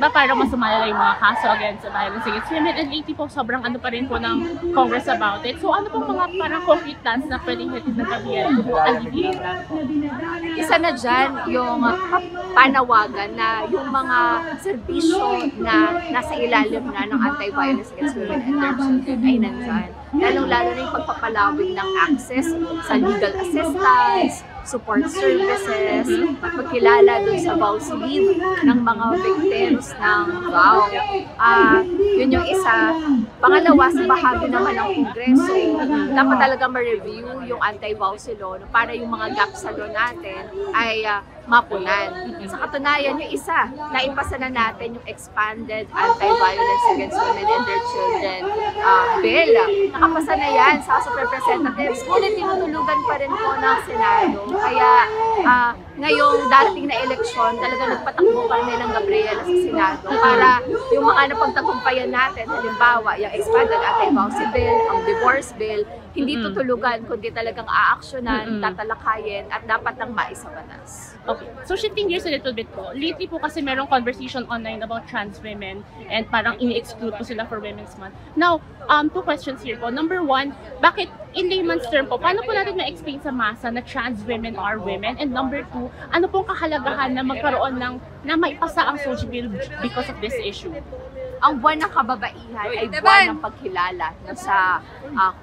ba parang mas sumalala yung mga kaso against violence against women, and lately po sobrang ano pa rin po ng Congress about it. So ano pong mga parang concrete plans na pwedeng hatid ng gobyerno po alleviate that? Isa na dyan yung panawagan na yung mga serbisyo na nasa ilalim na ng anti-violence against women and their children ay nandyan. Lalong-lalo na yung pagpapalawig ng access sa legal assistance, support services, at pagkilala dun sa VAWS leave ng mga victims ng VAW. Yun yung isa. Pangalawa, sa bahagi naman ng Kongreso, dapat talaga ma-review yung anti-VAWS law para yung mga gaps sa law natin ay mapunan. Sa katunayan, yung isa, naipasa na natin yung expanded anti-violence against women and their children bill. Nakapasa na yan sa House of Representatives, ngunit tinutulugan pa rin po ng Senado. Kaya ngayong darating na eleksyon, talaga nagpatakbo pa rin ng Gabriela sa Senado para yung mga napagtagumpayan natin, halimbawa, yung expanded anti-VAWS bill, ang divorce bill, hindi tutulugan, kundi talagang aaksyonan, tatalakayin, at dapat nang maisabatas. Okay. So shifting gears a little bit po, lately po kasi merong conversation online about trans women and parang ini-exclude po sila for Women's Month. Now, two questions here po. Number one, bakit in layman's term po, paano po natin ma-explain sa masa na trans women are women? And number two, ano pong kahalagahan na magkaroon ng, na maipasa ang SOGIE bill because of this issue? Ang buwan ng kababaihan ay buwan ng pagkilala sa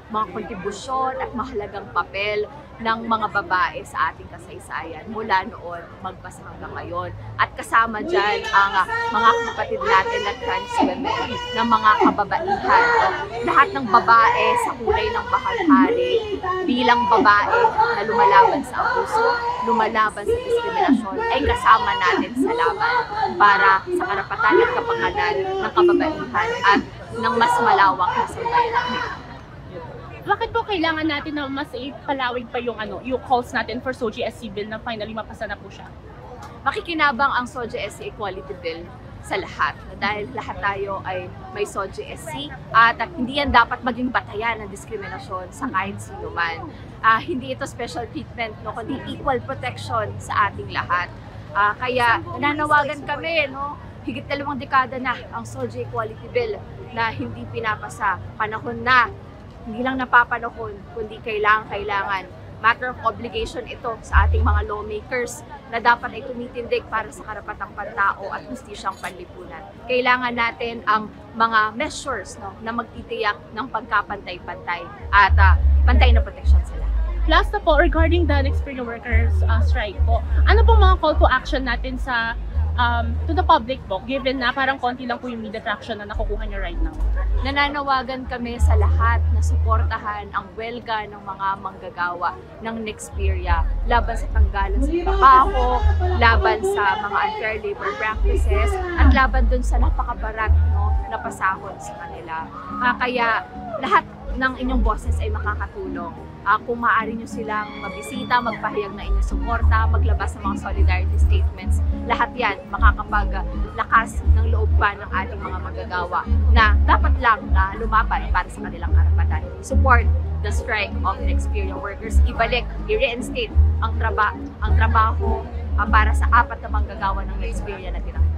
mga kontribusyon at mahalagang papel ng mga babae sa ating kasaysayan mula noon magpas hanggang ngayon. At kasama dyan ang mga kapatid natin na trans women, na mga kababaihan. Lahat ng babae sa kulay ng bahaghari bilang babae na lumalaban sa abuso, lumalaban sa diskriminasyon, ay kasama natin sa laban para sa karapatan at kapakanan ng kababaihan at ng mas malawak na sambayan natin. Bakit po kailangan natin na mas ipalawig pa yung yung calls natin for SOGIE SC bill na finally mapasa na po siya? Makikinabang ang SOGIE SC Equality Bill sa lahat. Dahil lahat tayo ay may SOGIE SC at hindi yan dapat maging batayan ng diskriminasyon sa kahit sino man. Hindi ito special treatment, no, kundi equal protection sa ating lahat. Kaya nananawagan kami, no, higit 2 dekada na ang SOGIE Equality Bill na hindi pinapasa. Panahon na, hindi lang napapanahon, kundi kailangan. Matter of obligation ito sa ating mga lawmakers na dapat ay tumitindig para sa karapatang pantao at hustisyang panlipunan. Kailangan natin ang mga measures, no, na magtitiyak ng pagkapantay-pantay at pantay na protection sa lahat. Last na po, regarding the Nexperia workers strike po, ano pong mga call to action natin sa to the public po, given na parang konti lang po yung media traction na nakukuha nyo right now? Nananawagan kami sa lahat na suportahan ang welga ng mga manggagawa ng Nexperia laban sa tanggalan sa trabaho, laban sa mga unfair labor practices, at laban dun sa napakabarat, no, na pasahod sa kanila. Kaya lahat ng inyong boses ay makakatulong. Kung maaari nyo silang mabisita, magpahayag na inyong suporta, maglabas ng mga solidarity statements, lahat yan makakapaglakas ng loob pa ng ating mga magagawa na dapat lang na lumaban para sa kanilang karapatan. Support the strike of Nexperia workers. Ibalik, i-reinstate ang trabaho para sa 4 na manggagawa ng Nexperia na tinatawag.